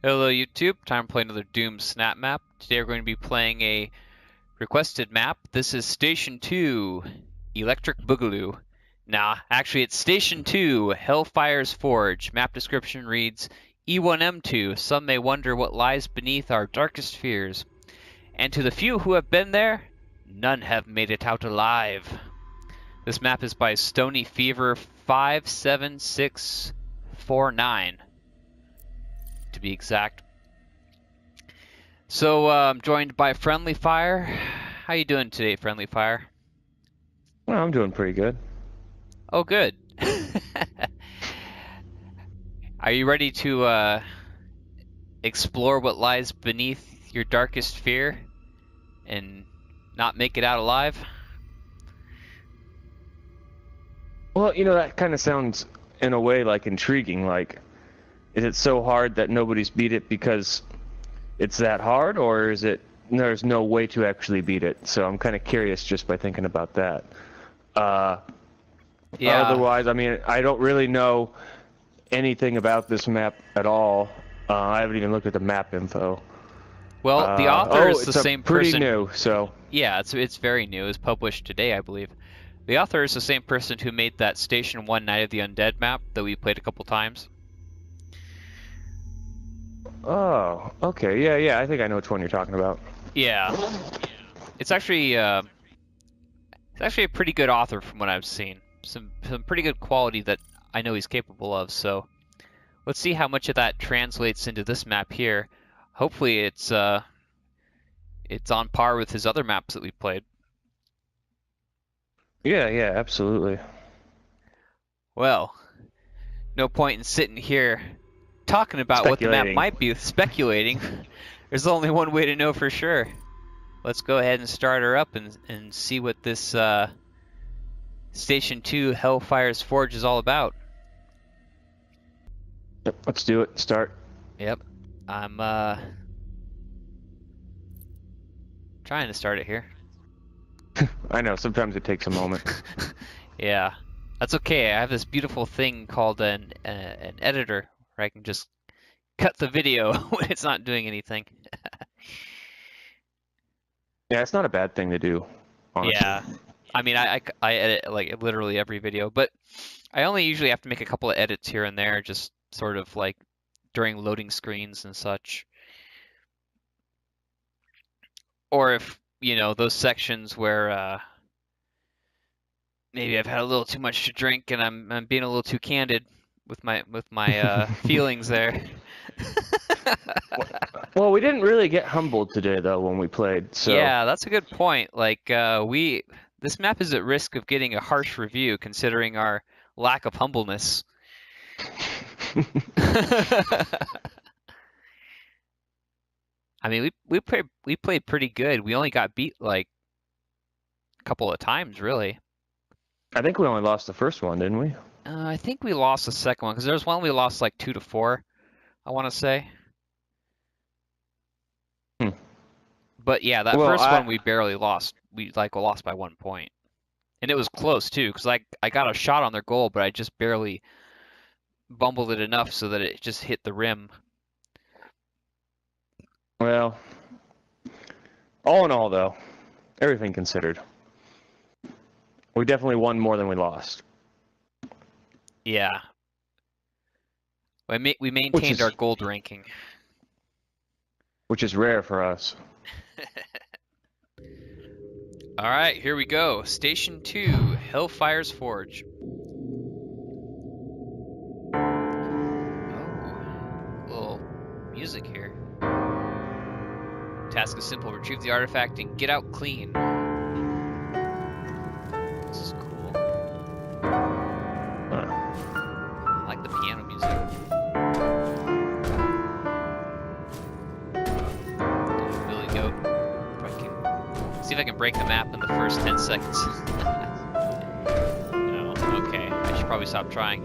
Hello YouTube, time to play another Doom Snapmap. Today we're going to be playing a requested map. This is Station 2, Electric Boogaloo. Nah, actually it's Station 2, Hellfire's Forge. Map description reads, E1M2, some may wonder what lies beneath our darkest fears. And to the few who have been there, none have made it out alive. This map is by Stony Fever 57649. To be exact. So I'm joined by Friendly Fire. How you doing today, Friendly Fire? Well, I'm doing pretty good. Oh, good. Are you ready to explore what lies beneath your darkest fear and not make it out alive? Well, that kind of sounds, in a way, like intriguing. Like, is it so hard that nobody's beat it because it's that hard, or is it there's no way to actually beat it? So I'm kind of curious just by thinking about that. Yeah. Otherwise, I mean, I don't really know anything about this map at all. I haven't even looked at the map info. Well, the author is it's the same pretty person. new, so Yeah, it's very new. It was published today, I believe. The author is the same person who made that Station 1 Night of the Undead map that we played a couple times. oh, okay, yeah, I think I know which one you're talking about. Yeah. It's actually a pretty good author from what I've seen. Some pretty good quality that I know he's capable of. So let's see how much of that translates into this map here. Hopefully it's on par with his other maps that we played. Yeah, absolutely. Well, no point in sitting here talking about what the map might be, speculating. There's only one way to know for sure. Let's go ahead and start her up and see what this Station 2 Hellfire's Forge is all about. Yep, let's do it. Start. Yep. I'm trying to start it here. I know, sometimes it takes a moment. Yeah. That's okay. I have this beautiful thing called an editor where I can just cut the video when it's not doing anything. Yeah, it's not a bad thing to do, honestly. Yeah. I mean, I edit like literally every video, but I only usually have to make a couple of edits here and there, just sort of like during loading screens and such. Or if, those sections where maybe I've had a little too much to drink and I'm being a little too candid with my feelings there. Well, we didn't really get humbled today though when we played. So yeah, that's a good point. Like this map is at risk of getting a harsh review considering our lack of humbleness. I mean, we played pretty good. We only got beat like a couple of times, really. I think we only lost the first one, didn't we? I think we lost the second one because there was one we lost like 2-4, I want to say. But yeah, that first one we barely lost. We lost by 1 point, and it was close too because I got a shot on their goal, but I just barely bumbled it enough so that it just hit the rim. Well, all in all though, everything considered, we definitely won more than we lost. Yeah. We maintained our gold ranking. Which is rare for us. Alright, here we go. Station 2, Hellfire's Forge. Oh, little music here. Task is simple. Retrieve the artifact and get out clean. This is cool. I like the piano music. Billy Goat. See if I can break the map in the first 10 seconds. No, okay. I should probably stop trying.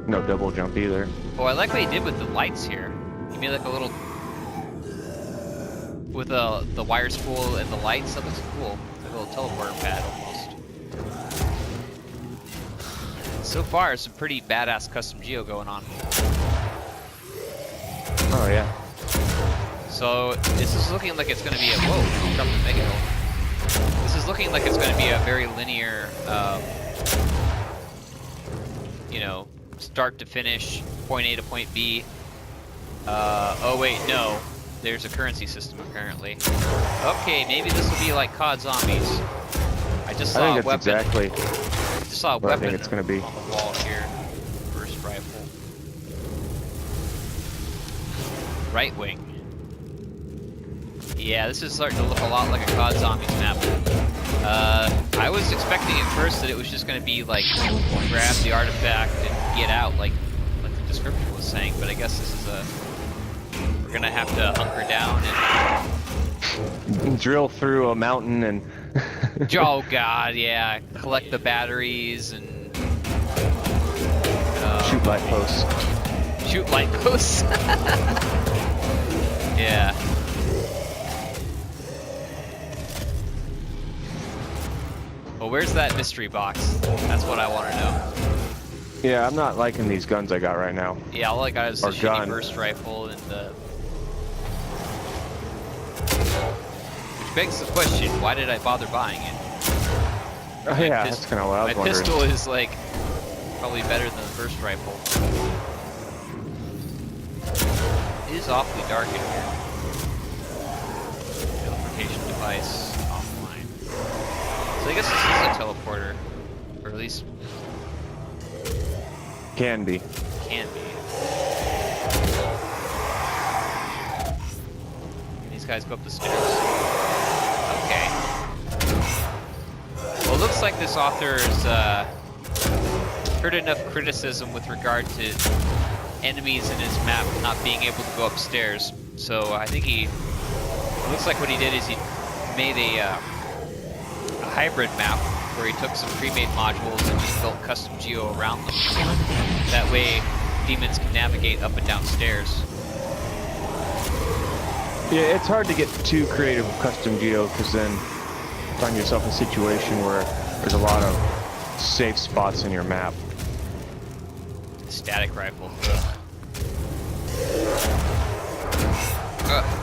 No double jump either. Oh, I like what he did with the lights here. He made like a little... with the wire spool and the lights. That looks cool. Like a little teleporter pad almost. So far, some pretty badass custom geo going on. So this is looking like it's going to be a whoa, dropped the mega hill. This is looking like it's going to be a very linear, you know, start to finish, point A to point B. Oh wait, no. There's a currency system apparently. Okay, maybe this will be like COD Zombies. I just saw a weapon. Exactly. I just saw a weapon I think it's gonna be on the wall here. First rifle. Right wing. Yeah, this is starting to look a lot like a COD Zombies map. I was expecting at first that it was just going to be like grab the artifact and get out, like the description was saying. But I guess this is we're gonna have to hunker down and drill through a mountain and. Oh god, yeah, collect the batteries and shoot light posts. Shoot light posts. Yeah. Well, where's that mystery box? That's what I want to know. Yeah, I'm not liking these guns I got right now. Yeah, all I got is a shitty burst rifle and the... Which begs the question, why did I bother buying it? Oh yeah, that's kind of what I was wondering. My pistol is, like, probably better than the burst rifle. It is awfully dark in here. Teleportation device offline. So I guess this is a teleporter. Or at least... Can be. Can be. Can these guys go up the stairs? Okay. Well, it looks like this author has heard enough criticism with regard to enemies in his map not being able to go upstairs. So I think it looks like what he did is he made a hybrid map where he took some pre-made modules and just built custom geo around them. That way, demons can navigate up and down stairs. Yeah, it's hard to get too creative with custom geo because then you find yourself in a situation where there's a lot of safe spots in your map. Static rifle.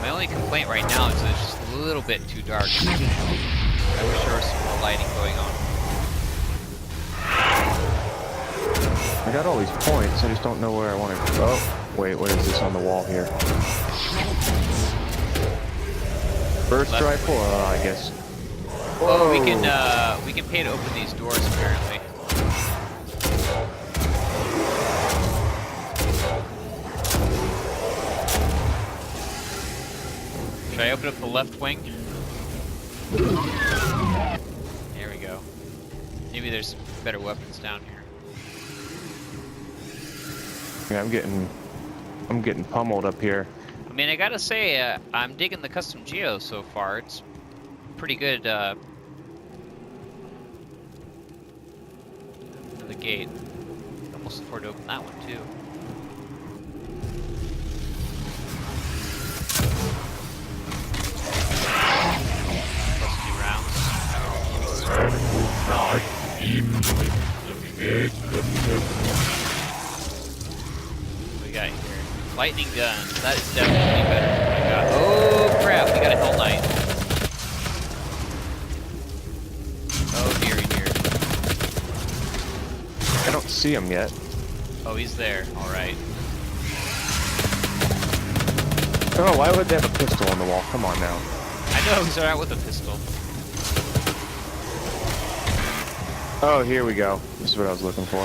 My only complaint right now is that it's just a little bit too dark. I wish there was some more lighting going on. I got all these points, I just don't know where I want to go. Oh, wait, what is this on the wall here? Burst rifle? I guess. Oh, we can pay to open these doors apparently. Should I open up the left wing? There we go. Maybe there's some better weapons down here. Yeah, I'm getting pummeled up here. I mean, I gotta say, I'm digging the custom geo so far. It's pretty good. For the gate. I can almost afford to open that one too. Plus 2 rounds. What we got here? Lightning gun. That is definitely better than what I got. Oh crap, we got a Hell Knight. Oh dearie dear. I don't see him yet. Oh, he's there. Alright. Oh, why would they have a pistol on the wall? Come on now. I know, he's alright with a pistol. Oh, here we go. This is what I was looking for.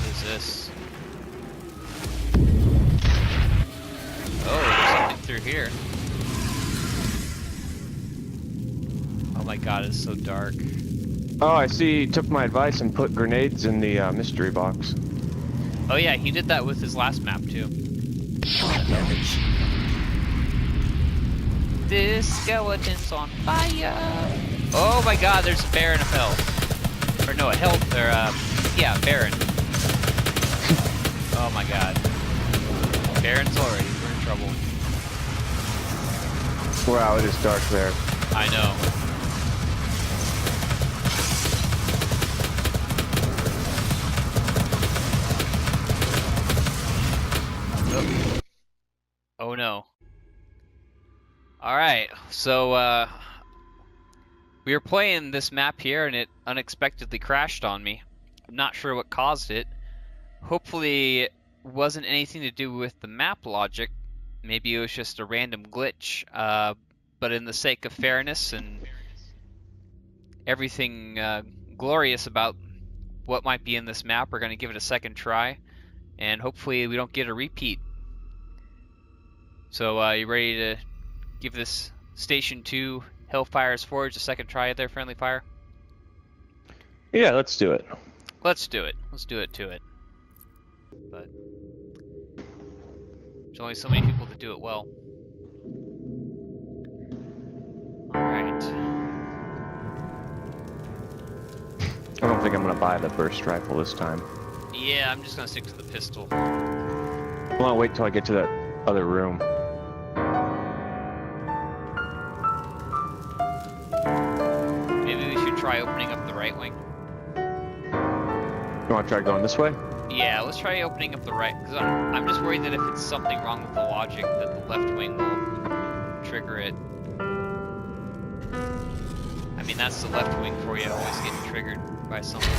What is this? Oh, there's something through here. Oh my god, it's so dark. Oh, I see he took my advice and put grenades in the mystery box. Oh yeah, he did that with his last map too. This skeleton's on fire. Oh my god, there's a bear and a hell. Or no, a hell, or yeah, Baron. Oh my god. Baron's already, we're in trouble. Wow, it is dark there. I know. Oh no. Alright, so we were playing this map here and it unexpectedly crashed on me. I'm not sure what caused it. Hopefully it wasn't anything to do with the map logic. Maybe it was just a random glitch. But in the sake of fairness and everything glorious about what might be in this map, we're going to give it a second try. And hopefully we don't get a repeat. So you ready to give this Station 2 Hellfire's Forge a second try there, Friendly Fire? Yeah, let's do it. Let's do it. Let's do it to it. But there's only so many people that do it well. Alright. I don't think I'm gonna buy the burst rifle this time. Yeah, I'm just gonna stick to the pistol. I wanna wait till I get to that other room. Maybe we should try opening up the right wing. You wanna try going this way? Yeah, let's try opening up the right, because I'm just worried that if it's something wrong with the logic, that the left wing will trigger it. I mean, that's the left wing for you, always getting triggered by something.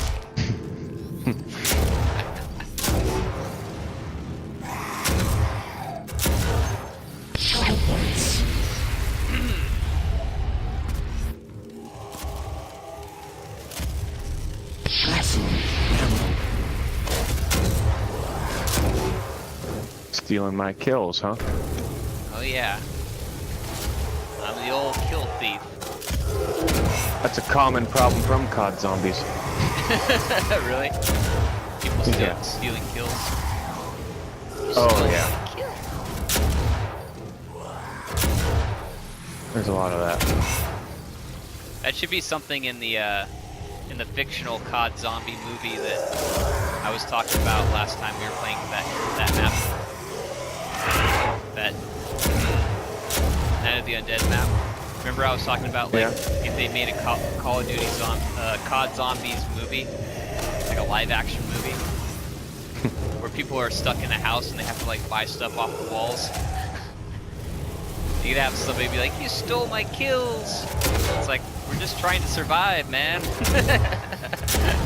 Stealing my kills, huh? Oh yeah. I'm the old kill thief. That's a common problem from COD zombies. Really? People stealing kills? Oh yeah. There's a lot of that. That should be something in the fictional COD zombie movie that I was talking about last time we were playing that map. That Night of the Undead map. Remember I was talking about like if they made a Call of Duty COD Zombies movie, like a live action movie, where people are stuck in a house and they have to like buy stuff off the walls. You could have somebody be like, "You stole my kills." It's like, we're just trying to survive, man.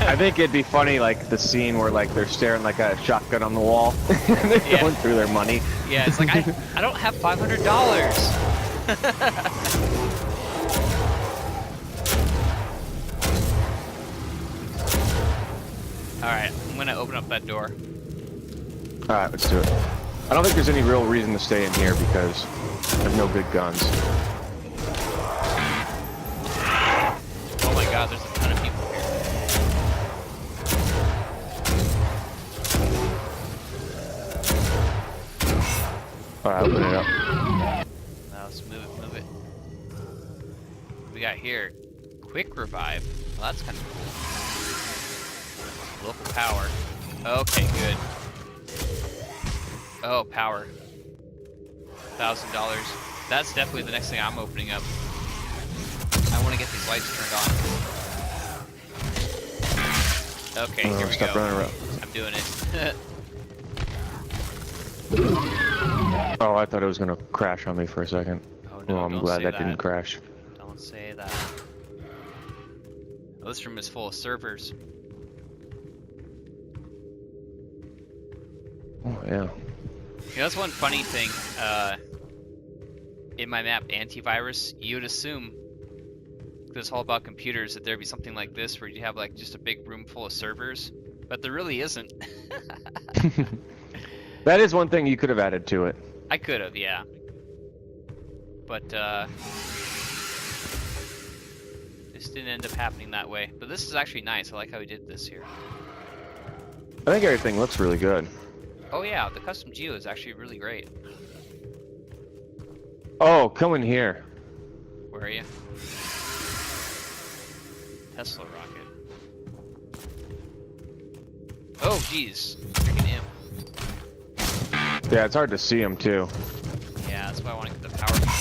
I think it'd be funny, like the scene where like they're staring like a shotgun on the wall and they're going through their money. Yeah, it's like I don't have $500. All right, I'm gonna open up that door. All right, let's do it. I don't think there's any real reason to stay in here because there's no good guns. Oh my God, there's a ton of people here. All right, open it up. Now let's move it. What we got here? Quick revive. Well, that's kind of cool. Local power. Okay, good. Oh, power. $1,000. That's definitely the next thing I'm opening up. I want to get these lights turned on. Okay, here we stop go. running around. I'm doing it. Oh, I thought it was gonna crash on me for a second. Oh no, Well, I'm glad that didn't crash. Don't say that. Oh, this room is full of servers. Oh yeah. You know, that's one funny thing. In my map, antivirus, you would assume, because it's all about computers, that there'd be something like this where you have like just a big room full of servers, but there really isn't. That is one thing you could have added to it. I could have, yeah. But this didn't end up happening that way. But this is actually nice. I like how we did this here. I think everything looks really good. Oh yeah, the custom geo is actually really great. Oh, come in here. Where are you? Tesla rocket. Oh jeez, freaking him. Yeah, it's hard to see him too. Yeah, that's why I want to get the power turned on.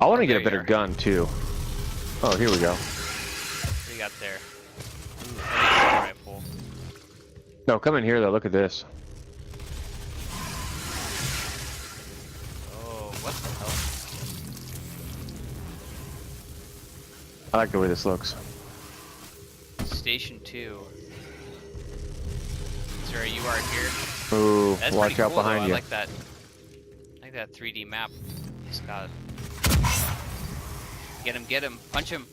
I want to There get a better you are. gun too. Oh, here we go. What do you got there? Ooh, heavy assault rifle. No, come in here though. Look at this. I like the way this looks. Station 2. Is there a UR here? Ooh, That's watch pretty out cool, behind though. you. I like that. I like that 3D map. He's got. Get him, punch him.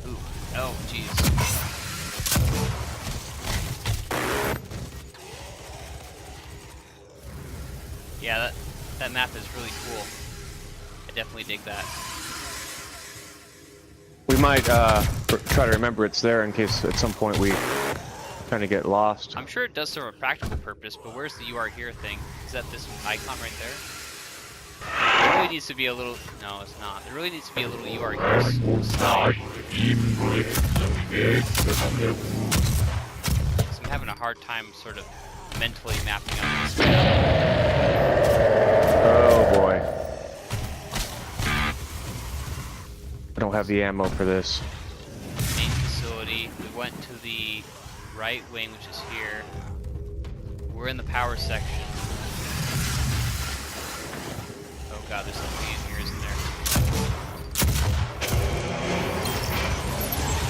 Ooh, oh, jeez. Yeah, that map is really cool. I definitely dig that. We might try to remember it's there in case at some point we kind of get lost. I'm sure it does serve a practical purpose, but where's the UR here thing? Is that this icon right there? There really needs to be a little... No, it's not. There really needs to be a little UR here. So I'm having a hard time sort of mentally mapping out this map. Oh boy. I don't have the ammo for this. Main facility. We went to the right wing, which is here. We're in the power section. Oh god, there's something in here, isn't there?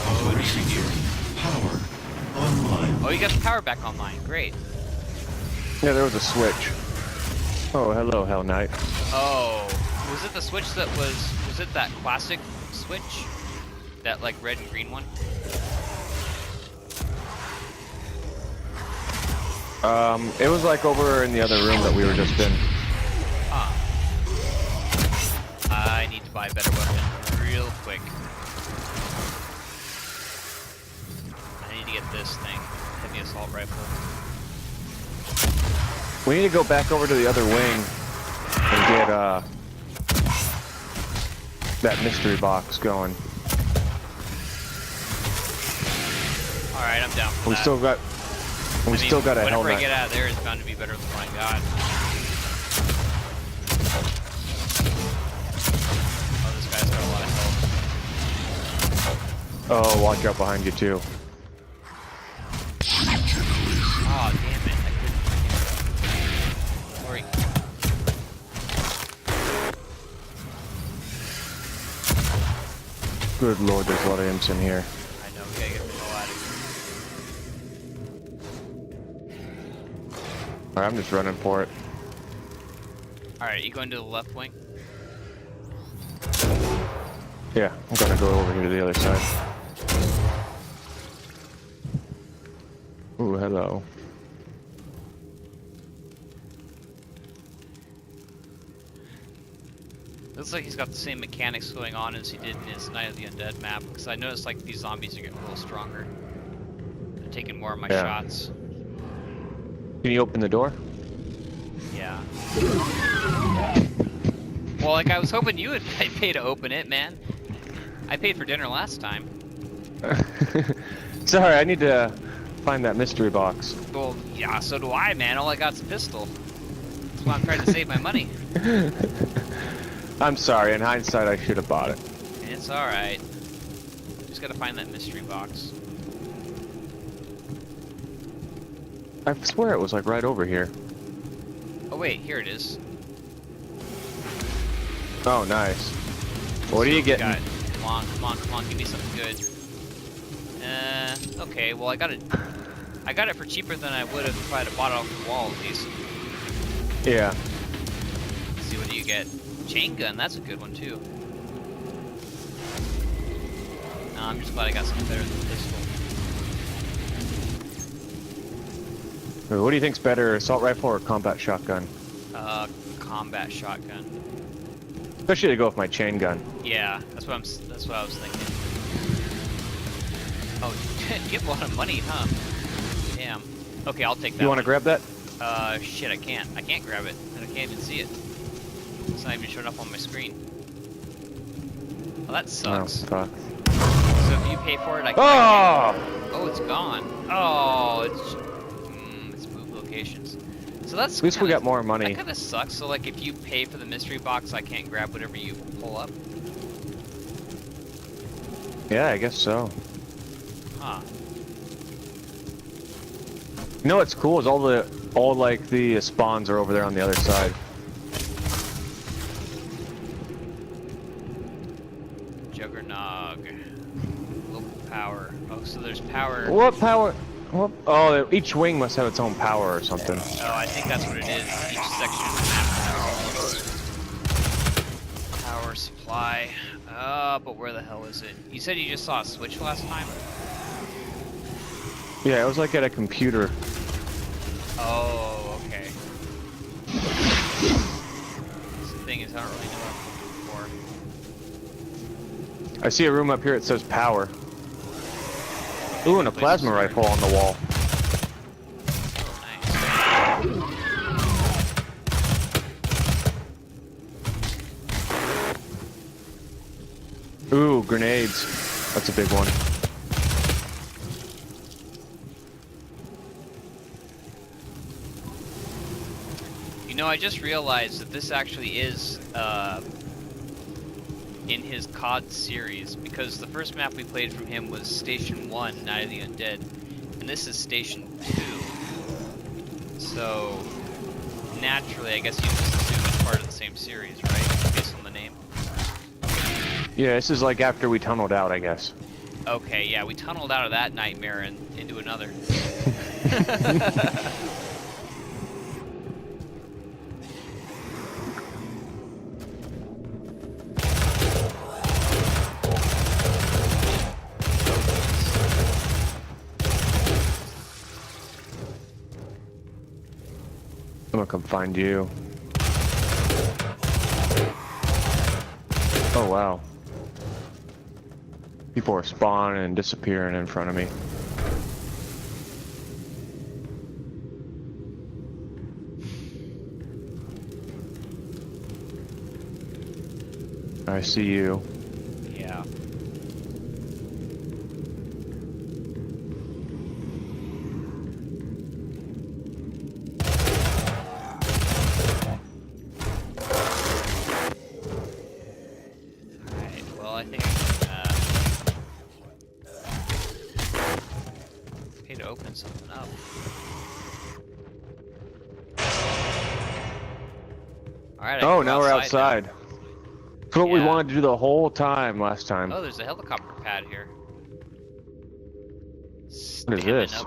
Oh, what do you do? Power online. Oh, you got the power back online. Great. Yeah, there was a switch. Oh, hello, Hell Knight. Oh, was it the switch that was it that classic switch? That like red and green one? It was like over in the other room that we were just in. Huh. I need to buy a better weapon real quick. I need to get this thing. Heavy assault rifle. We need to go back over to the other wing and get that mystery box going. Alright, I'm down for We that. still got a Hell Whatever I Knight. get out of there is bound to be better than what I got. Oh, this guy's got a lot of health. Oh, watch out behind you too. Oh, damn it. I couldn't. Sorry. Good lord, there's a lot of imps in here. I know, we gotta get the hell out of here. Alright, I'm just running for it. Alright, you going to the left wing? Yeah, I'm gonna go over here to the other side. Ooh, hello. Looks like he's got the same mechanics going on as he did in his Night of the Undead map, because I noticed like these zombies are getting a little stronger. They're taking more of my shots. Can you open the door? Yeah. Well, like I was hoping you would pay to open it, man. I paid for dinner last time. Sorry, I need to find that mystery box. Well, yeah, so do I, man. All I got's a pistol. That's why I'm trying to save my money. I'm sorry, in hindsight I should have bought it. It's alright. Just gotta find that mystery box. I swear it was like right over here. Oh wait, here it is. Oh, nice. What are you getting? Got it. Come on, come on, come on, give me something good. Okay, well I got it for cheaper than I would have if I had bought it off the wall at least. Yeah. Let's see, what do you get? Chain gun, that's a good one too. No, I'm just glad I got something better than the pistol. What do you think's better, assault rifle or combat shotgun? Combat shotgun. Especially to go with my chain gun. Yeah, that's what I was thinking. Oh, you get a lot of money, huh? Damn. Okay, I'll take that. You want to grab that? Shit, I can't. I can't grab it. I can't even see it. It's not even showing up on my screen. Well, that sucks. Oh, fuck. So if you pay for it, I can. Oh, it's gone. Oh, it's moved locations. So that's. At least we got more money. That kind of sucks. So like, if you pay for the mystery box, I can't grab whatever you pull up. Yeah, I guess so. Huh. You know what's cool is all like the spawns are over there on the other side. Juggernog. Local power. Oh, so there's power. What power? What? Oh, each wing must have its own power or something. Oh, I think that's what it is. Each section of the map. Power supply. But where the hell is it? You said you just saw a switch last time? Yeah, it was like at a computer. Oh, okay. The thing is, I don't really know what I'm looking for. I see a room up here that says power. Ooh, and a plasma rifle on the wall. Oh, nice. Ooh, grenades. That's a big one. You know, I just realized that this actually is in his COD series, because the first map we played from him was Station 1, Night of the Undead, and this is Station 2. So, naturally, I guess you just assume it's part of the same series, right? Based on the name. Yeah, this is like after we tunneled out, I guess. Okay, yeah, we tunneled out of that nightmare and into another. I'm gonna come find you. Oh wow. People are spawning and disappearing in front of me. I see you. Yeah. Alright, well, I think okay to open something up. Alright, Oh, now we're outside. That's what we wanted to do the whole time last time. Oh, there's a helicopter pad here. What is this?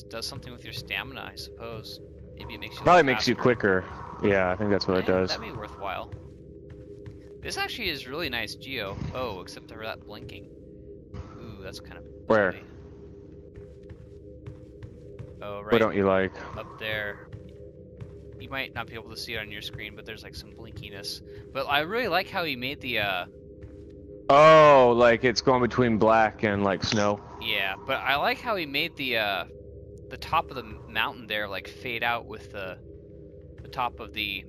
It does something with your stamina, I suppose. Maybe it makes you Probably look makes you faster. quicker. Yeah, I think that's what it does. That'd be worthwhile. This actually is really nice geo. Oh, except for that blinking. Ooh, that's kind of Where? pretty. Oh, right What don't you like? up there. You might not be able to see it on your screen, but there's like some blinkiness. But I really like how he made the Oh, like it's going between black and like snow. yeah, but I like how he made the top of the mountain there like fade out with the top of the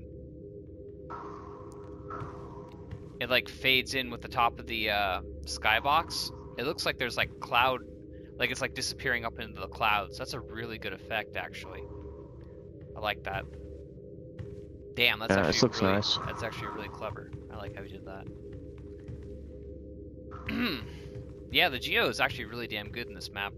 it like fades in with the top of the skybox. It looks like there's like cloud, like it's like disappearing up into the clouds. That's a really good effect, actually. I like that. Damn, that's actually this looks really, nice. That's actually really clever. I like how he did that. Yeah, the geo is actually really damn good in this map.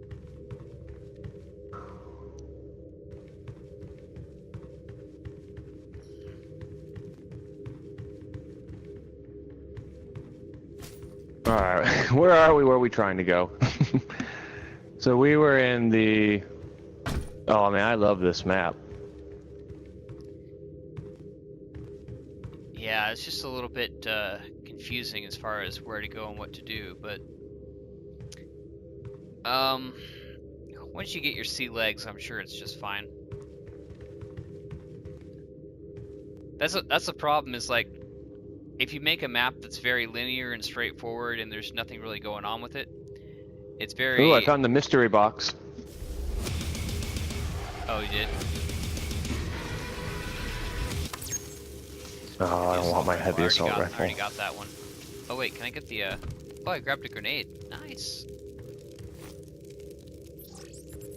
Alright, where are we? Where are we trying to go? So we were in the... Oh man, I love this map. Yeah, it's just a little bit confusing as far as where to go and what to do, but once you get your sea legs, I'm sure it's just fine. That's the problem, is like if you make a map that's very linear and straightforward and there's nothing really going on with it, it's very... Ooh, I found the mystery box. Oh, you did? Oh, I don't want my heavy assault I rifle. already got that one. Oh wait, can I get the oh, I grabbed a grenade. Nice.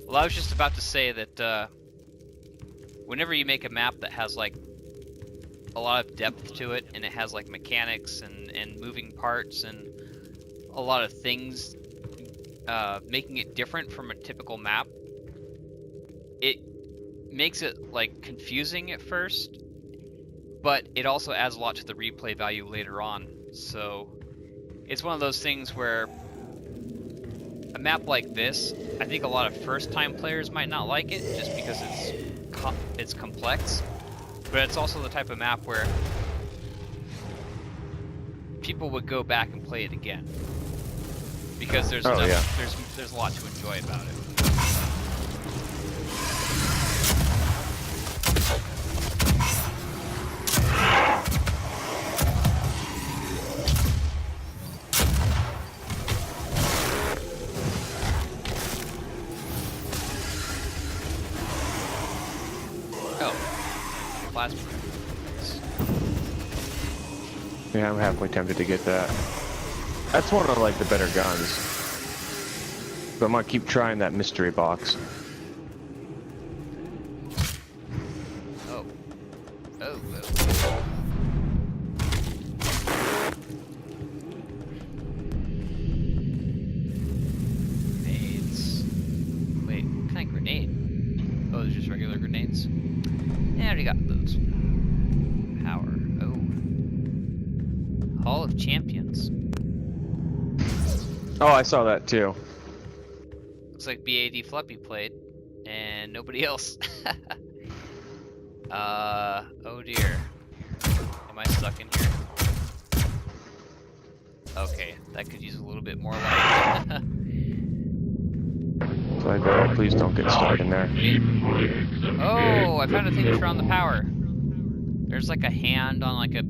Well, I was just about to say that whenever you make a map that has like a lot of depth to it, and it has like mechanics and moving parts and a lot of things, making it different from a typical map it makes it like confusing at first, but it also adds a lot to the replay value later on. So it's one of those things where a map like this, I think a lot of first-time players might not like it just because it's complex, but it's also the type of map where people would go back and play it again because there's there's a lot to enjoy about it. Plasma. Yeah, I'm halfway tempted to get that. That's one of like the better guns. But I'm gonna keep trying that mystery box. Oh. Oh. Grenades. Wait, what kind of grenade? Oh, there's just regular grenades? Yeah, I already got those. Power. Oh. Hall of Champions. Oh, I saw that too. Looks like BAD Fluppy played, and nobody else. Oh dear. Am I stuck in here? Okay, that could use a little bit more light. So I better please don't get stuck in there. Oh, I found a thing to turn on the power. There's like a hand on like a...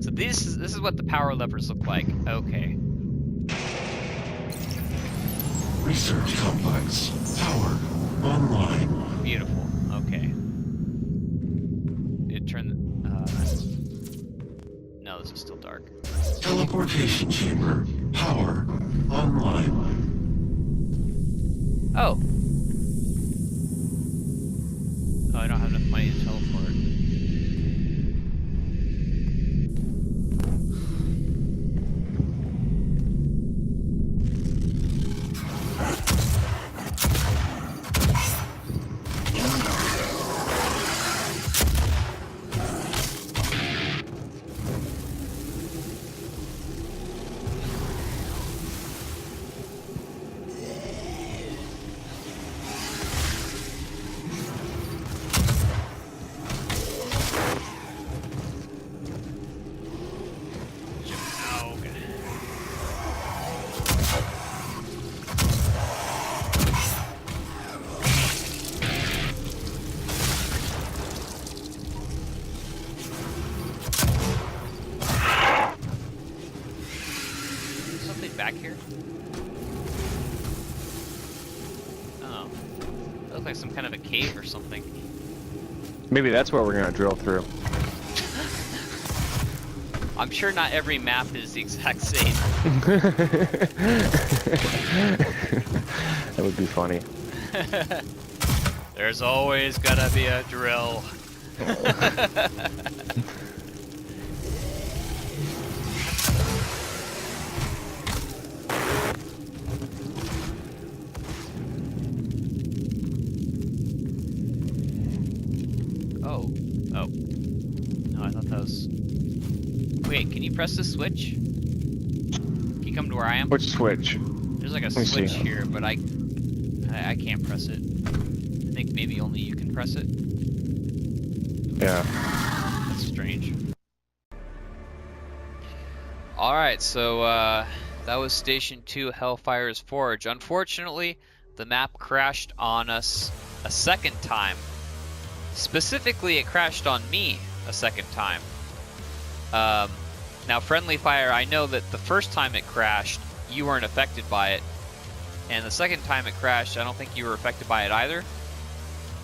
So this is what the power levers look like. Okay. Research complex. Power online. Beautiful. Okay. It turned... No, this is still dark. Teleportation chamber. Power online. Oh. Oh, I don't have enough money to teleport. Back here? Oh. That looks like some kind of a cave or something. Maybe that's where we're gonna drill through. I'm sure not every map is the exact same. That would be funny. There's always gotta be a drill. Oh. Oh. No, I thought that was... Wait, can you press the switch? Can you come to where I am? Which switch? There's like a switch here, but I can't press it. I think maybe only you can press it. Yeah. That's strange. Alright, so that was Station 2, Hellfire's Forge. Unfortunately, the map crashed on us a second time. Specifically, it crashed on me a second time. Now, Friendly Fire, I know that the first time it crashed, you weren't affected by it. And the second time it crashed, I don't think you were affected by it either.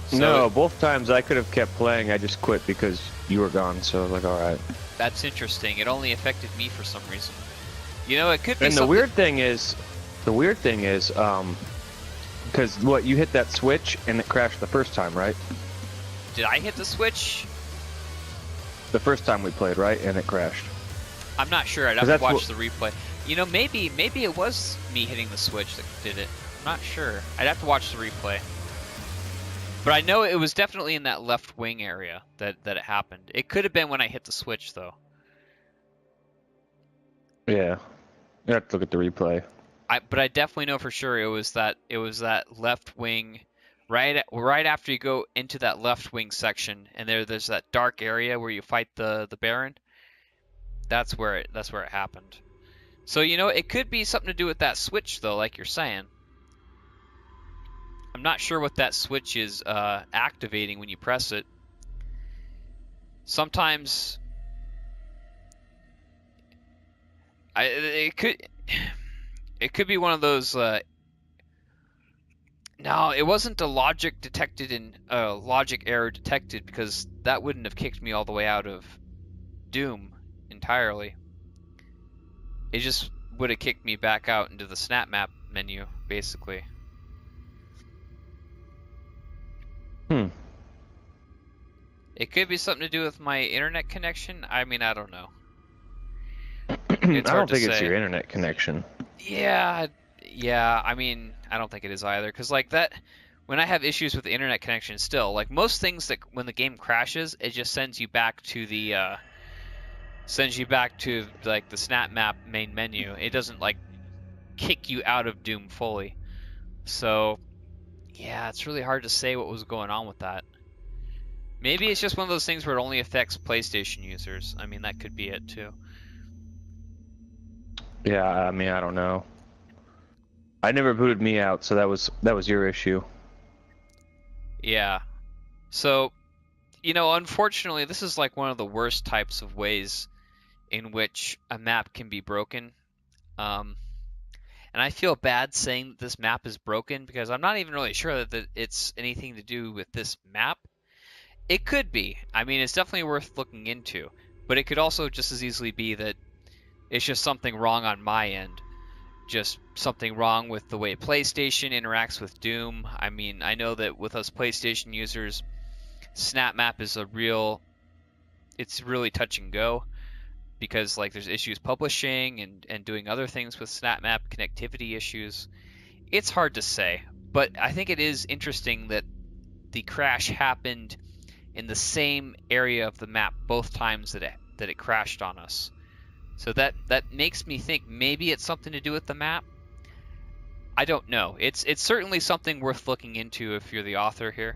So no, both times I could have kept playing. I just quit because you were gone, so I was like, alright. That's interesting. It only affected me for some reason. You know, it could be And something... the weird thing is, because what, you hit that switch and it crashed the first time, right? Did I hit the switch? The first time we played, right? And it crashed. I'm not sure. I'd have to watch the replay. You know, maybe it was me hitting the switch that did it. I'm not sure. I'd have to watch the replay. But I know it was definitely in that left wing area that it happened. It could have been when I hit the switch, though. Yeah. You have to look at the replay. But I definitely know for sure it was that left wing, right after you go into that left wing section, and there's that dark area where you fight the Baron. That's where it happened. So it could be something to do with that switch, though, like you're saying. I'm not sure what that switch is activating when you press it. Sometimes it could be one of those. No, it wasn't a logic error detected, because that wouldn't have kicked me all the way out of Doom entirely. It just would have kicked me back out into the Snapmap menu, basically. It could be something to do with my internet connection. I mean, I don't know. I don't think it's your internet connection. Yeah. I mean, I don't think it is either, because like that, when I have issues with the internet connection, still, like most things, that when the game crashes, it just sends you back to the like the Snapmap main menu. It doesn't like kick you out of Doom fully. So yeah, it's really hard to say what was going on with that. Maybe it's just one of those things where it only affects PlayStation users. I mean, that could be it too. Yeah, I mean, I don't know. I never booted me out, so that was your issue. Yeah. So, unfortunately, this is like one of the worst types of ways in which a map can be broken. And I feel bad saying that this map is broken, because I'm not even really sure that it's anything to do with this map. It could be. I mean, it's definitely worth looking into. But it could also just as easily be that it's just something wrong on my end. Just something wrong with the way PlayStation interacts with Doom. I mean, I know that with us PlayStation users, Snapmap is it's really touch and go, because like there's issues publishing and doing other things with Snapmap, connectivity issues. It's hard to say, but I think it is interesting that the crash happened in the same area of the map both times that it crashed on us. So that makes me think maybe it's something to do with the map. I don't know. It's certainly something worth looking into if you're the author here.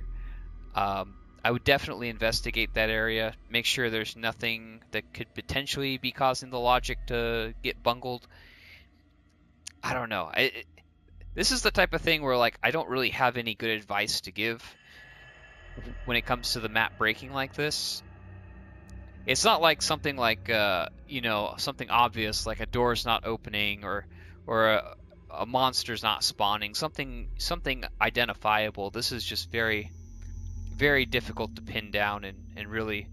I would definitely investigate that area. Make sure there's nothing that could potentially be causing the logic to get bungled. I don't know. This is the type of thing where like I don't really have any good advice to give when it comes to the map breaking like this. It's not like something like something obvious, like a door's not opening or a monster's not spawning, something identifiable. This is just very, very difficult to pin down and really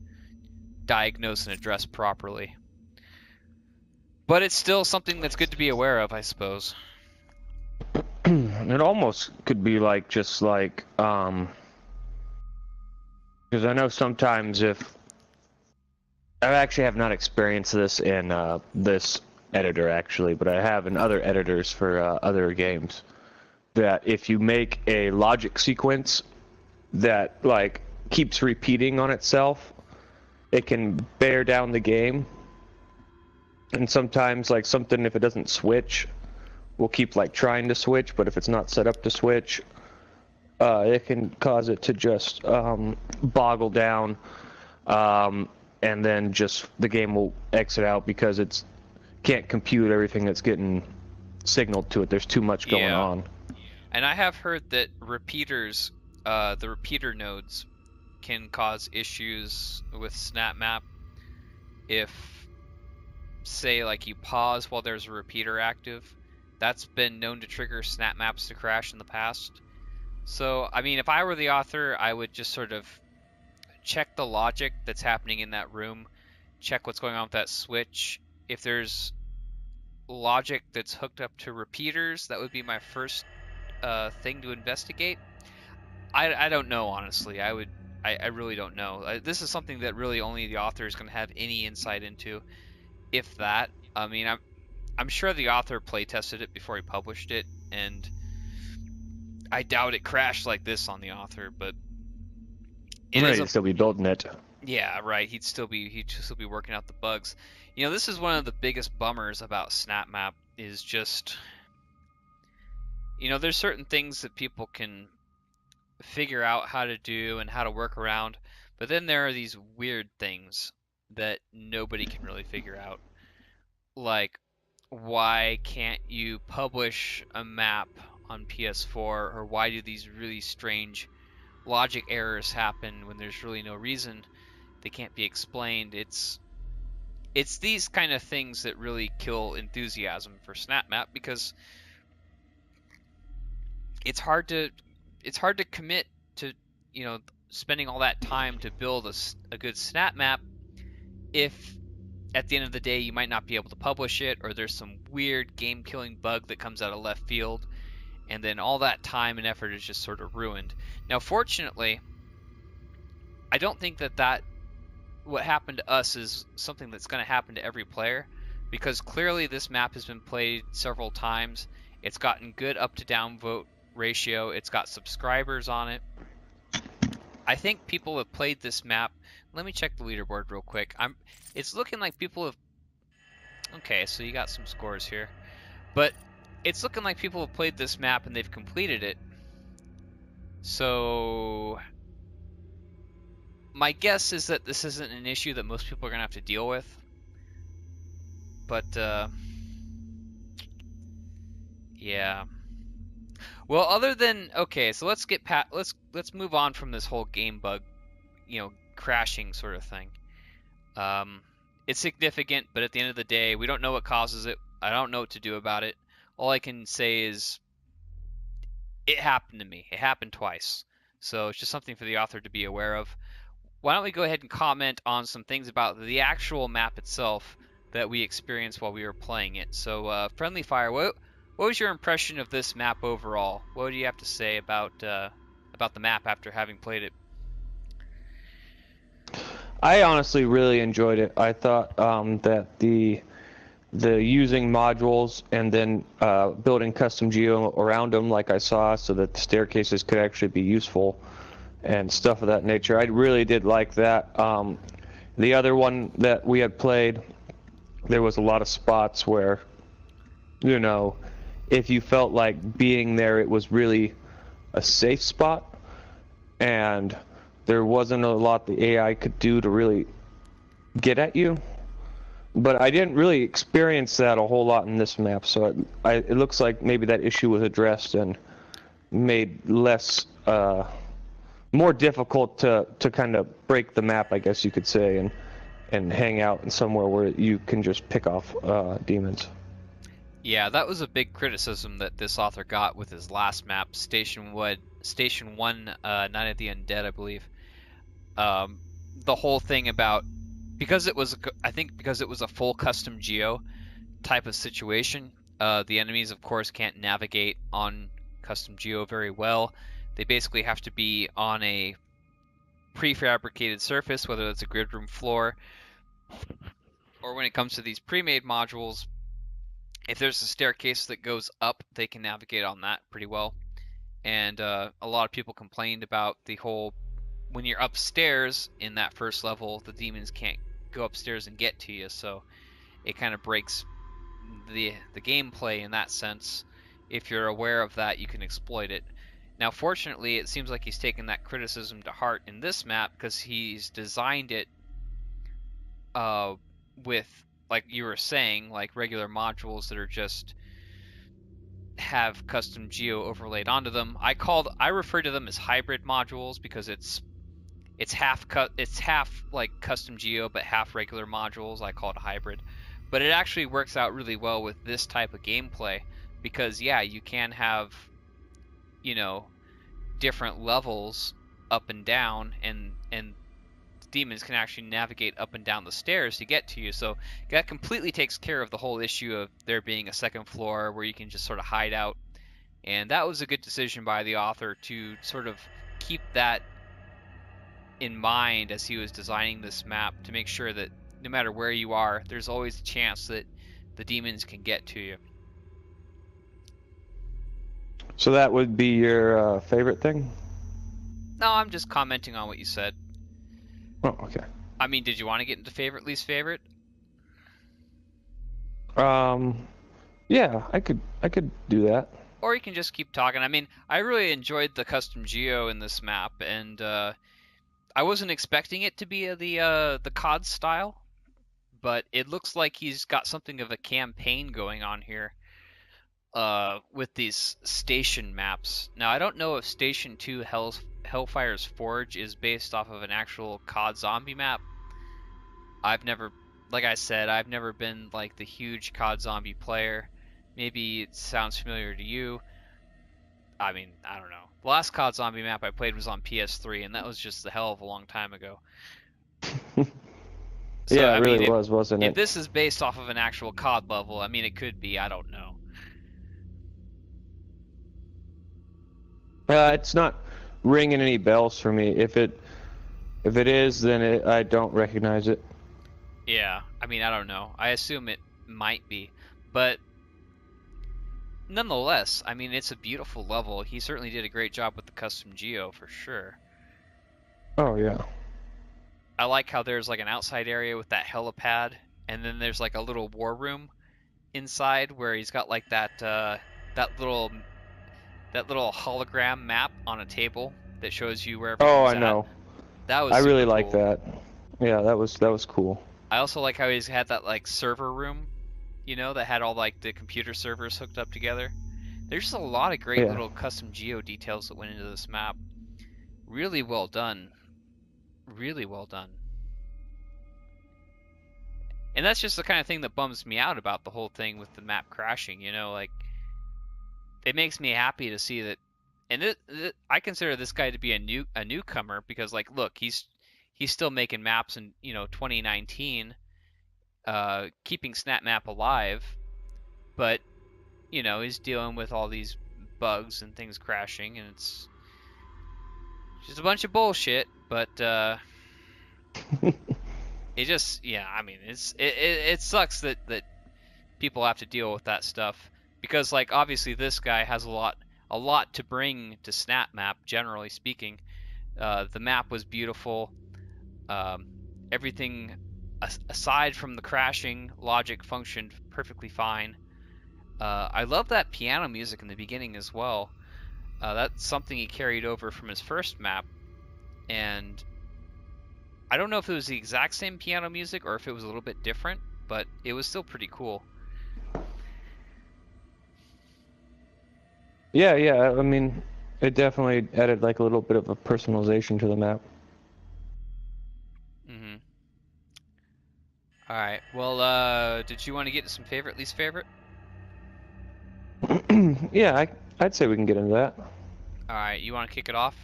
diagnose and address properly. But it's still something that's good to be aware of, I suppose. It almost could be like just like because I know sometimes if I actually have not experienced this in this editor actually, but I have in other editors for other games, that if you make a logic sequence that like keeps repeating on itself, it can bear down the game. And sometimes like something, if it doesn't switch, will keep like trying to switch, but if it's not set up to switch, it can cause it to just boggle down. And then just the game will exit out because it's can't compute everything that's getting signaled to it. There's too much going on. And I have heard that repeaters, the repeater nodes, can cause issues with Snapmap if, say, like you pause while there's a repeater active. That's been known to trigger Snapmaps to crash in the past. So, I mean, if I were the author, I would just sort of check the logic that's happening in that room, check what's going on with that switch. If there's logic that's hooked up to repeaters, that would be my first thing to investigate. I don't know, honestly. I really don't know. This is something that really only the author is going to have any insight into, if that. I mean, I'm sure the author play tested it before he published it, and I doubt it crashed like this on the author, but It Right, is he'd still be building it. Yeah, right. He'd still be working out the bugs. You know, this is one of the biggest bummers about Snapmap is just, you know, there's certain things that people can figure out how to do and how to work around, but then there are these weird things that nobody can really figure out. Like, why can't you publish a map on PS4, or why do these really strange logic errors happen when there's really no reason? They can't be explained. It's these kind of things that really kill enthusiasm for Snapmap, because it's hard to commit to, you know, spending all that time to build a good Snapmap if at the end of the day you might not be able to publish it, or there's some weird game killing bug that comes out of left field, and then all that time and effort is just sort of ruined. Now fortunately, I don't think that what happened to us is something that's going to happen to every player, because clearly this map has been played several times. It's gotten good up to down vote ratio. It's got subscribers on it. I think people have played this map. Let me check the leaderboard real quick. It's looking like people have. Okay, so you got some scores here, but it's looking like people have played this map and they've completed it. So my guess is that this isn't an issue that most people are gonna have to deal with. But yeah. Well, other than, okay, so let's move on from this whole game bug, you know, crashing sort of thing. It's significant, but at the end of the day, we don't know what causes it. I don't know what to do about it. All I can say is it happened to me. It happened twice. So it's just something for the author to be aware of. Why don't we go ahead and comment on some things about the actual map itself that we experienced while we were playing it. So, Friendly Fire, what was your impression of this map overall? What do you have to say about the map after having played it? I honestly really enjoyed it. I thought that the using modules and then building custom geo around them, like I saw, so that the staircases could actually be useful and stuff of that nature. I really did like that. The other one that we had played, there was a lot of spots where, you know, if you felt like being there, it was really a safe spot, and there wasn't a lot the AI could do to really get at you. But I didn't really experience that a whole lot in this map, so it looks like maybe that issue was addressed and made less, more difficult to kind of break the map, I guess you could say, and hang out in somewhere where you can just pick off demons. Yeah, that was a big criticism that this author got with his last map, Station 1, Night of the Undead, I believe. The whole thing about, because it was a full custom geo type of situation, the enemies, of course, can't navigate on custom geo very well. They basically have to be on a prefabricated surface, whether it's a grid room floor, or when it comes to these pre-made modules, if there's a staircase that goes up, they can navigate on that pretty well. And a lot of people complained about the whole, when you're upstairs in that first level, the demons can't go upstairs and get to you, so it kind of breaks the gameplay in that sense. If you're aware of that, you can exploit it. Now, fortunately, it seems like he's taken that criticism to heart in this map, because he's designed it with, like you were saying, like regular modules that are just have custom geo overlaid onto them. I refer to them as hybrid modules, because it's half like custom geo but half regular modules. I call it hybrid, but it actually works out really well with this type of gameplay, because yeah, you can have, you know, different levels up and down, and demons can actually navigate up and down the stairs to get to you. So that completely takes care of the whole issue of there being a second floor where you can just sort of hide out. And that was a good decision by the author to sort of keep that in mind as he was designing this map, to make sure that no matter where you are, there's always a chance that the demons can get to you. So that would be your favorite thing? No, I'm just commenting on what you said. Oh, okay. I mean, did you want to get into favorite, least favorite? Yeah, I could do that. Or you can just keep talking. I mean, I really enjoyed the custom geo in this map, and I wasn't expecting it to be the COD style, but it looks like he's got something of a campaign going on here with these station maps. Now, I don't know if Station 2 Hellfire's Forge is based off of an actual COD zombie map. I've never, like I said, I've never been like the huge COD zombie player. Maybe it sounds familiar to you. I mean, I don't know. The last COD zombie map I played was on PS3, and that was just a hell of a long time ago. So, Yeah, I it mean, really was, wasn't if it? this is based off of an actual COD level, I mean, it could be. I don't know. It's not ringing any bells for me. If it is, then I don't recognize it. Yeah, I mean, I don't know. I assume it might be, but nonetheless, I mean, it's a beautiful level. He certainly did a great job with the custom geo for sure. Oh yeah. I like how there's like an outside area with that helipad, and then there's like a little war room inside where he's got like that little hologram map on a table that shows you where Oh, everything's I at. know. That was I really super like cool. that. Yeah, that was cool. I also like how he's had that like server room, you know, that had all like the computer servers hooked up together. There's just a lot of great Yeah. little custom geo details that went into this map. Really well done. Really well done. And that's just the kind of thing that bums me out about the whole thing with the map crashing, you know, like it makes me happy to see that. And I consider this guy to be a newcomer because like look, he's still making maps in, 2019, keeping Snapmap alive, but he's dealing with all these bugs and things crashing, and it's just a bunch of bullshit. But it just, yeah, I mean, it sucks that people have to deal with that stuff because, like, obviously this guy has a lot to bring to Snapmap. Generally speaking, the map was beautiful. Um, Everything aside from the crashing, logic functioned perfectly fine. I love that piano music in the beginning as well. That's something he carried over from his first map, and I don't know if it was the exact same piano music or if it was a little bit different, but it was still pretty cool. Yeah, yeah. I mean, it definitely added like a little bit of a personalization to the map. Mm-hmm. All right. Well, did you want to get to some favorite, least favorite? Yeah, I'd say we can get into that. All right. You want to kick it off?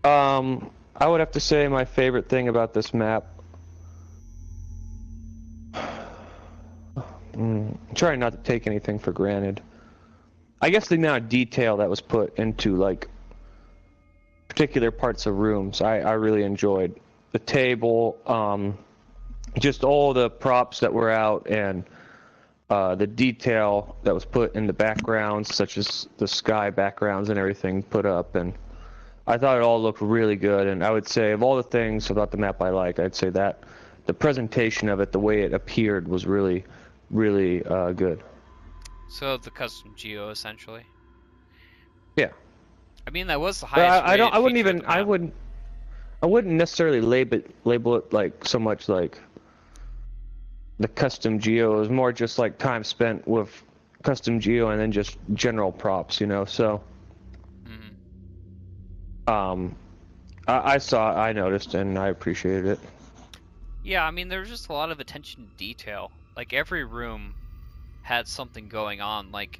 I would have to say my favorite thing about this map. Trying not to take anything for granted. I guess the amount of detail that was put into like particular parts of rooms, I really enjoyed. The table, just all the props that were out, and the detail that was put in the backgrounds, such as the sky backgrounds and everything put up, and I thought it all looked really good. And I would say of all the things about the map I liked, I'd say that the presentation of it, the way it appeared, was really, really good. So the custom geo, essentially. Yeah. I mean, that was the But highest rated I wouldn't feature of even, the map. I wouldn't necessarily label it like so much like the custom geo. It was more just like time spent with custom geo and then just general props, you know. So, Mm-hmm. I noticed and I appreciated it. Yeah, I mean, there was just a lot of attention to detail. Like every room had something going on. Like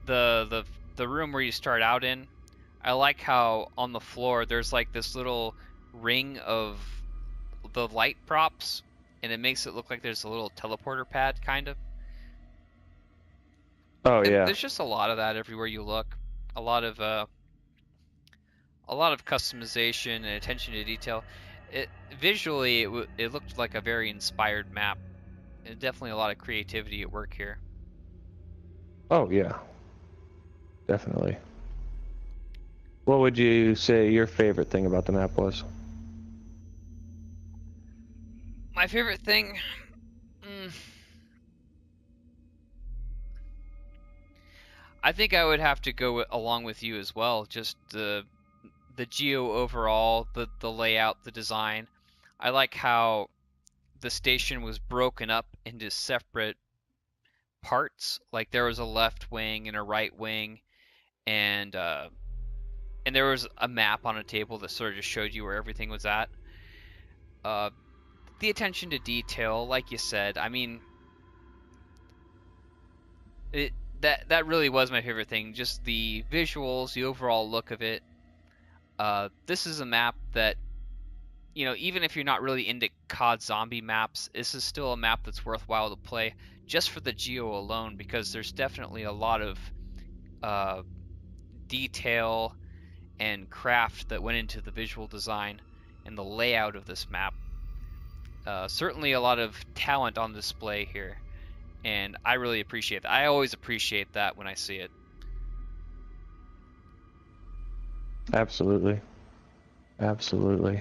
the room where you start out in, I like how on the floor there's like this little ring of the light props, and it makes it look like there's a little teleporter pad, kind of. Oh And yeah. there's just a lot of that everywhere you look. A lot of customization and attention to detail. Visually it looked like a very inspired map. Definitely a lot of creativity at work here. Oh yeah. Definitely. What would you say your favorite thing about the map was? My favorite thing. I think I would have to go along with you as well. Just the geo overall, the layout, the design. I like how the station was broken up into separate parts. Like there was a left wing and a right wing, and there was a map on a table that sort of just showed you where everything was at. The attention to detail, like you said, I mean, that really was my favorite thing. Just the visuals, the overall look of it. This is a map that, you know, even if you're not really into COD zombie maps, this is still a map that's worthwhile to play just for the geo alone, because there's definitely a lot of detail and craft that went into the visual design and the layout of this map. Certainly a lot of talent on display here, and I really appreciate that. I always appreciate that when I see it. Absolutely. Absolutely.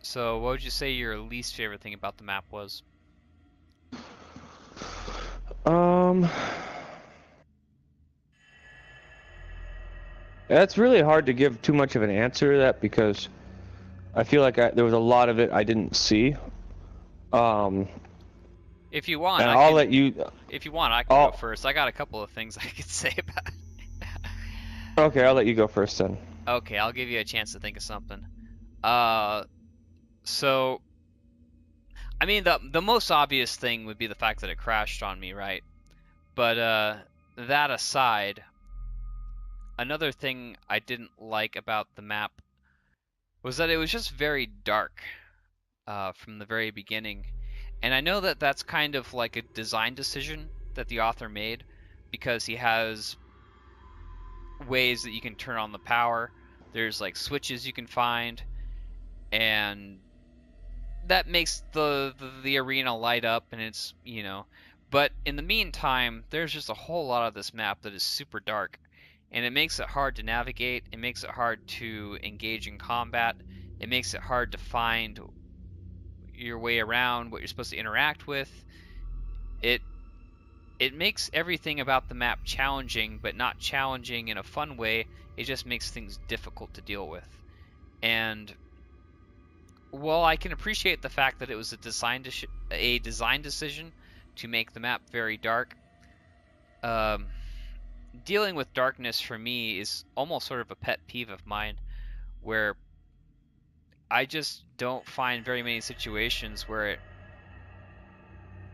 So what would you say your least favorite thing about the map was? It's really hard to give too much of an answer to that, because I feel like there was a lot of it I didn't see. If you want, and I I'll can, let you. If you want, I can go first. I got a couple of things I could say about it. Okay, I'll let you go first then. Okay, I'll give you a chance to think of something. So, I mean, the most obvious thing would be the fact that it crashed on me, right? But that aside, another thing I didn't like about the map was that it was just very dark from the very beginning. And I know that that's kind of like a design decision that the author made, because he has ways that you can turn on the power. There's like switches you can find, and that makes the arena light up, and it's, you know. But in the meantime, there's just a whole lot of this map that is super dark, and it makes it hard to navigate. It makes it hard to engage in combat. It makes it hard to find your way around, what you're supposed to interact with. It makes everything about the map challenging, but not challenging in a fun way. It just makes things difficult to deal with. And while I can appreciate the fact that it was a design decision to make the map very dark, dealing with darkness for me is almost sort of a pet peeve of mine, where I just don't find very many situations where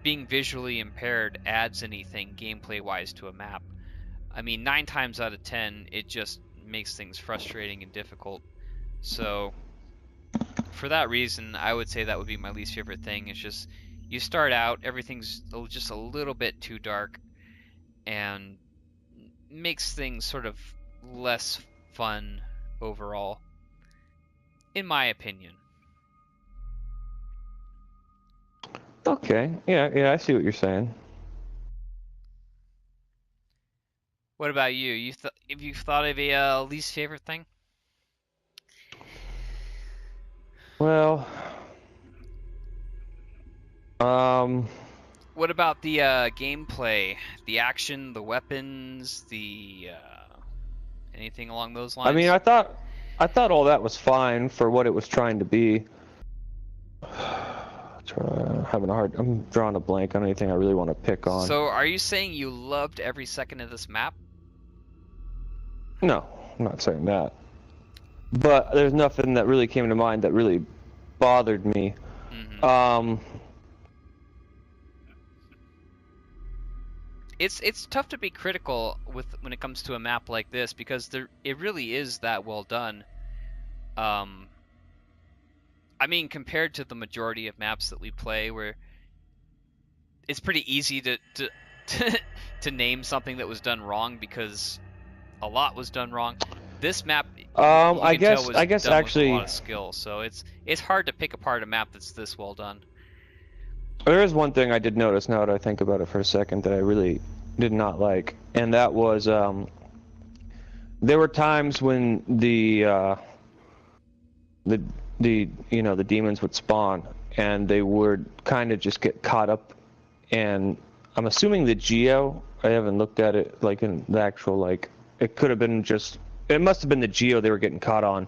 being visually impaired adds anything gameplay-wise to a map. I mean, 9 times out of 10, it just makes things frustrating and difficult. So, for that reason, I would say that would be my least favorite thing. It's just, you start out, everything's just a little bit too dark, and makes things sort of less fun overall, in my opinion. Okay, yeah, I see what you're saying. What about you? Have you thought of a least favorite thing? Well, what about the gameplay, the action, the weapons, the anything along those lines? I mean, I thought all that was fine for what it was trying to be. I'm drawing a blank on anything I really want to pick on. So, are you saying you loved every second of this map? No, I'm not saying that. But there's nothing that really came to mind that really bothered me. Mm-hmm. It's tough to be critical when it comes to a map like this, because it really is that well done. I mean, compared to the majority of maps that we play, where it's pretty easy to name something that was done wrong, because a lot was done wrong. This map, I guess done actually with a lot of skill, so it's hard to pick apart a map that's this well done. There is one thing I did notice, now that I think about it for a second, that I really did not like, and that was there were times when the demons would spawn, and they would kind of just get caught up. And I'm assuming the geo, I haven't looked at it like in the actual, like, it could have been just, it must have been the geo they were getting caught on.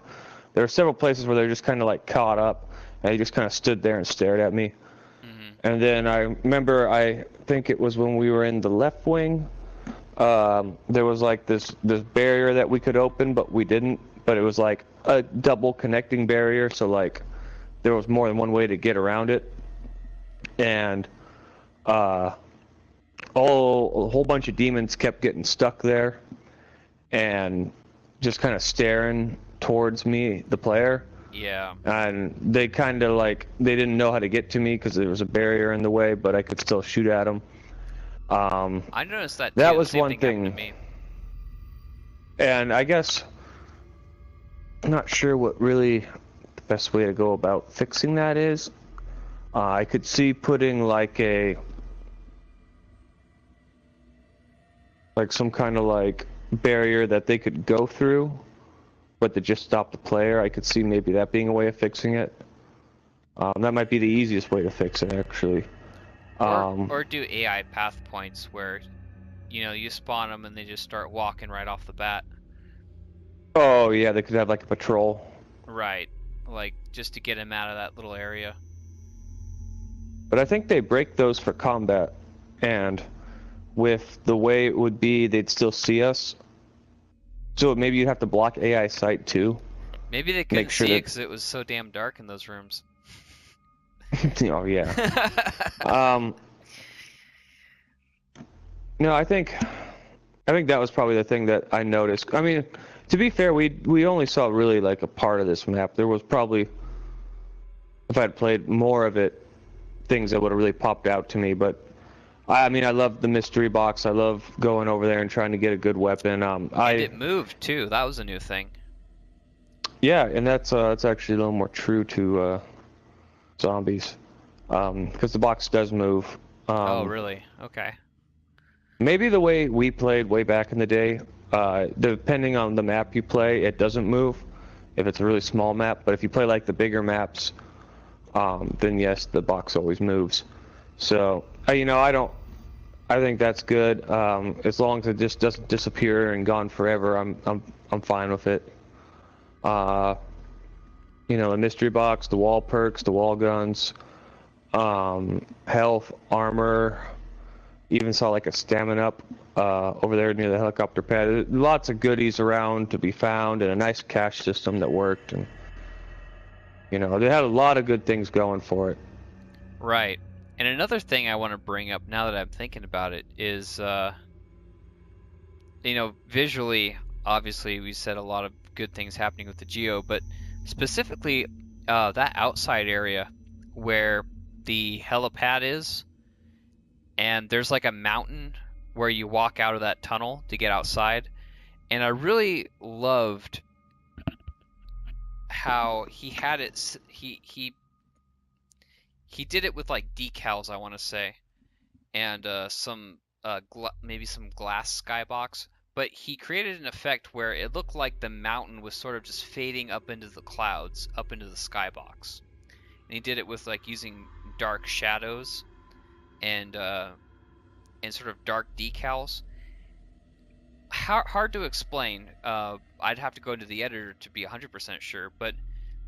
There were several places where they're just kind of like caught up, and they just kind of stood there and stared at me. And then I remember, I think it was when we were in the left wing, there was like this barrier that we could open, but we didn't. But it was like a double connecting barrier, so like there was more than one way to get around it. And a whole bunch of demons kept getting stuck there and just kind of staring towards me, the player. Yeah. And they kind of like, they didn't know how to get to me because there was a barrier in the way, but I could still shoot at them. I noticed that too. That The was same one happened thing. to me. And I guess, I'm not sure what really the best way to go about fixing that is. I could see putting like some kind of like barrier that they could go through, but to just stop the player. I could see maybe that being a way of fixing it. That might be the easiest way to fix it, actually. Or do AI path points where, you know, you spawn them and they just start walking right off the bat. Oh yeah, they could have like a patrol. Right. Like, just to get him out of that little area. But I think they break those for combat, and with the way it would be, they'd still see us. So maybe you'd have to block AI sight too. Maybe they couldn't sure see it that- because it was so damn dark in those rooms. Oh yeah. No, I think that was probably the thing that I noticed. I mean, to be fair, we only saw really like a part of this map. There was probably, if I'd played more of it, things that would have really popped out to me. But I mean, I love the mystery box. I love going over there and trying to get a good weapon. And it moved too. That was a new thing. Yeah, and that's actually a little more true to zombies, because the box does move. Oh, really? Okay. Maybe the way we played way back in the day, depending on the map you play, it doesn't move if it's a really small map. But if you play like the bigger maps, then yes, the box always moves. So you know, I think that's good. As long as it just doesn't disappear and gone forever, I'm fine with it. You know, the mystery box, the wall perks, the wall guns, health, armor. Even saw like a stamina up over there near the helicopter pad. Lots of goodies around to be found, and a nice cache system that worked. And you know, they had a lot of good things going for it. Right. And another thing I want to bring up now that I'm thinking about it is, you know, visually, obviously we said a lot of good things happening with the Geo, but specifically that outside area where the helipad is, and there's like a mountain where you walk out of that tunnel to get outside, and I really loved how he had it. He did it with like decals, I want to say, and some maybe some glass skybox. But he created an effect where it looked like the mountain was sort of just fading up into the clouds, up into the skybox. And he did it with like using dark shadows and sort of dark decals. Hard to explain. I'd have to go into the editor to be 100% sure, but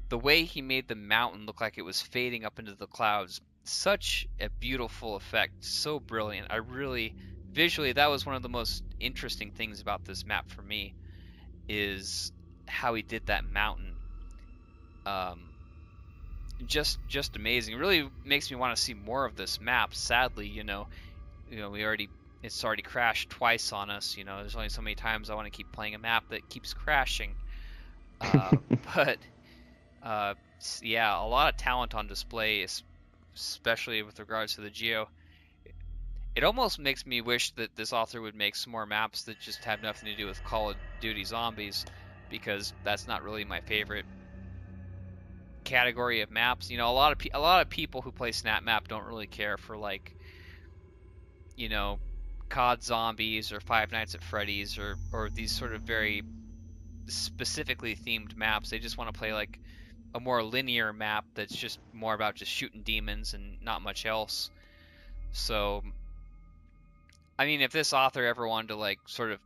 the way he made the mountain look like it was fading up into the clouds, such a beautiful effect, so brilliant. I really, visually, that was one of the most interesting things about this map for me, is how he did that mountain. Just amazing. It really makes me want to see more of this map. Sadly, you know, it's already crashed twice on us. You know, there's only so many times I want to keep playing a map that keeps crashing. But yeah, a lot of talent on display, especially with regards to the Geo. It almost makes me wish that this author would make some more maps that just have nothing to do with Call of Duty Zombies, because that's not really my favorite category of maps. You know, a lot of people who play Snapmap don't really care for, like, you know, COD Zombies or Five Nights at Freddy's or these sort of very specifically themed maps. They just want to play like a more linear map that's just more about just shooting demons and not much else. So, I mean, if this author ever wanted to like sort of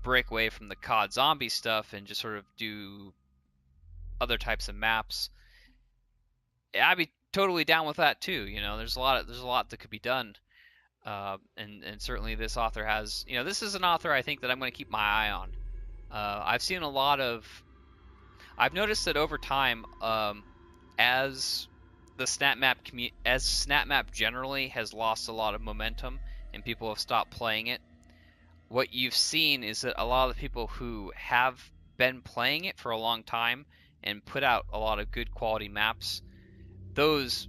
break away from the COD zombie stuff and just sort of do other types of maps, I'd be totally down with that too. You know, there's a lot that could be done. And certainly this author has, you know, this is an author I think that I'm going to keep my eye on. I've noticed that over time, as Snapmap generally has lost a lot of momentum and people have stopped playing it, what you've seen is that a lot of the people who have been playing it for a long time and put out a lot of good quality maps, those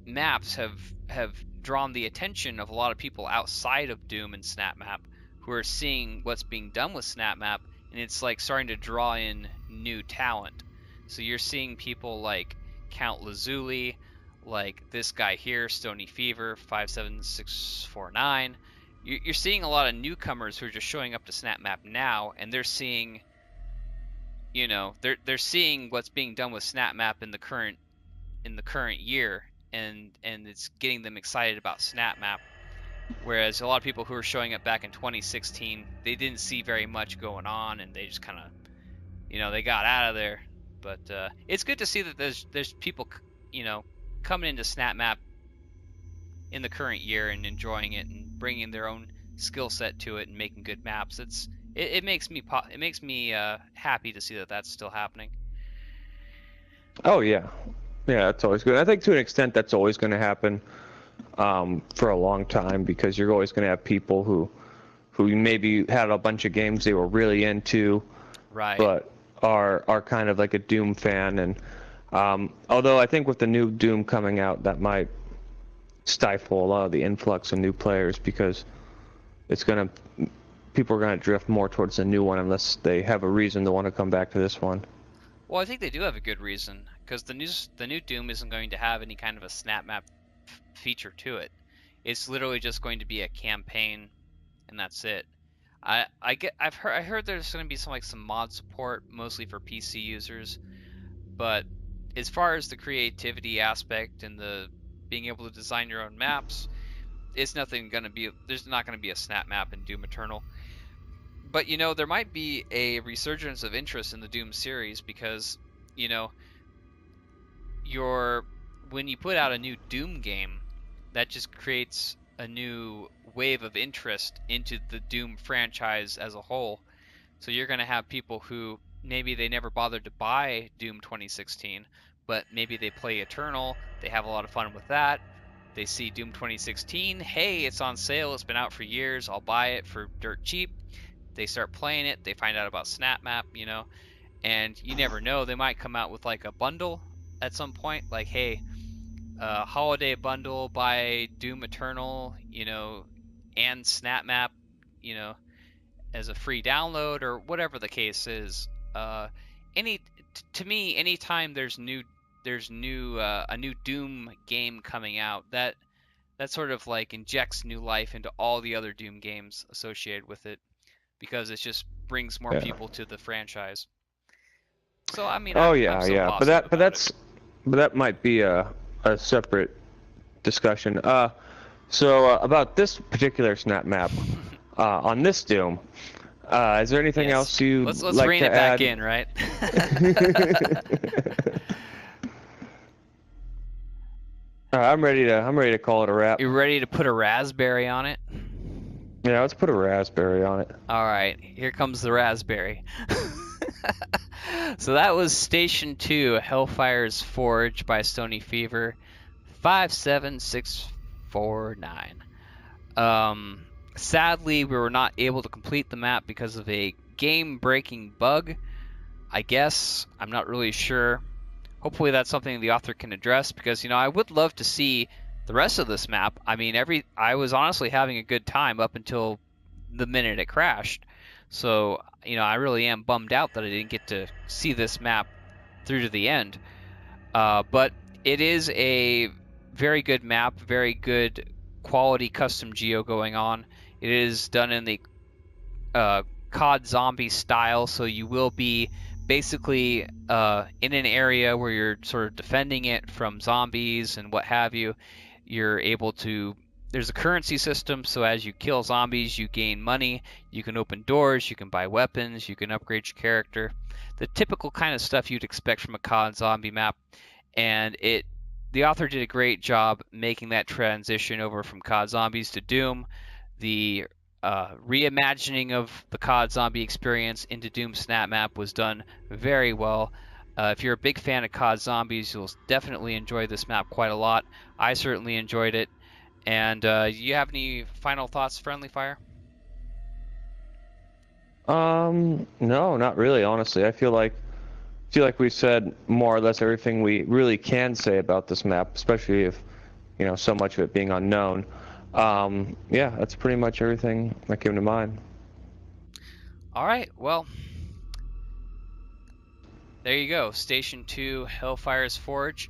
maps have drawn the attention of a lot of people outside of Doom and Snapmap who are seeing what's being done with Snapmap, and it's like starting to draw in new talent. So you're seeing people like Count Lazuli, like this guy here, Stony Fever 57649. You're seeing a lot of newcomers who are just showing up to Snapmap now, and they're seeing, you know, they're seeing what's being done with Snapmap in the current year, and it's getting them excited about Snapmap. Whereas a lot of people who were showing up back in 2016, they didn't see very much going on, and they just kind of, you know, they got out of there. But it's good to see that there's people, you know, coming into Snapmap in the current year and enjoying it and bringing their own skill set to it and making good maps. It makes me happy to see that that's still happening. Oh yeah, that's always good. I think to an extent that's always going to happen for a long time, because you're always going to have people who maybe had a bunch of games they were really into, right, but are kind of like a Doom fan. And although I think with the new Doom coming out, that might stifle a lot of the influx of new players, because people are going to drift more towards the new one unless they have a reason to want to come back to this one. Well, I think they do have a good reason, because the new Doom isn't going to have any kind of a Snapmap feature to it. It's literally just going to be a campaign, and that's it. I heard there's going to be some mod support, mostly for PC users, but as far as the creativity aspect and the being able to design your own maps, there's not going to be a Snapmap in Doom Eternal. But you know, there might be a resurgence of interest in the Doom series, because you know, when you put out a new Doom game, that just creates a new wave of interest into the Doom franchise as a whole. So you're going to have people who maybe they never bothered to buy Doom 2016, but maybe they play Eternal, they have a lot of fun with that. They see Doom 2016, hey, it's on sale, it's been out for years, I'll buy it for dirt cheap. They start playing it, they find out about Snapmap, you know, and you never know, they might come out with like a bundle at some point, like, hey, holiday bundle, buy Doom Eternal, you know, and Snapmap, you know, as a free download, or whatever the case is. To me, anytime there's a new Doom game coming out, that sort of like injects new life into all the other Doom games associated with it, because it just brings more people to the franchise. So I mean, I'm but that might be a separate discussion. So about this particular Snapmap on this Doom, is there anything else you let's like rein to it back add? in, right? I'm ready to call it a wrap. You ready to put a raspberry on it? Yeah, let's put a raspberry on it. All right, here comes the raspberry. So that was Station 2, Hellfire's Forge by Stony Fever 57649. Sadly, we were not able to complete the map because of a game-breaking bug, I guess. I'm not really sure. Hopefully that's something the author can address, because, you know, I would love to see the rest of this map. I mean, I was honestly having a good time up until the minute it crashed. So, you know, I really am bummed out that I didn't get to see this map through to the end. But it is a very good map, very good quality custom geo going on. It is done in the COD zombie style, so you will be basically in an area where you're sort of defending it from zombies and what have you, you're able to. There's a currency system, so as you kill zombies, you gain money. You can open doors, you can buy weapons, you can upgrade your character. The typical kind of stuff you'd expect from a COD zombie map, and the author did a great job making that transition over from COD Zombies to Doom. The reimagining of the COD zombie experience into Doom Snapmap was done very well. If you're a big fan of COD Zombies, you'll definitely enjoy this map quite a lot. I certainly enjoyed it. And you have any final thoughts, Friendly Fire? No, not really. Honestly, I feel like we've said more or less everything we really can say about this map, especially if so much of it being unknown. Yeah, that's pretty much everything that came to mind. All right, well, there you go. Station 2, Hellfire's Forge.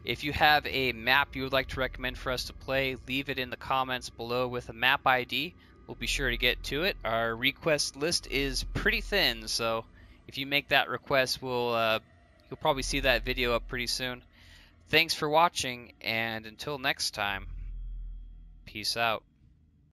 If you have a map you would like to recommend for us to play, leave it in the comments below with a map ID. We'll be sure to get to it. Our request list is pretty thin, so if you make that request, you'll probably see that video up pretty soon. Thanks for watching, and until next time, peace out.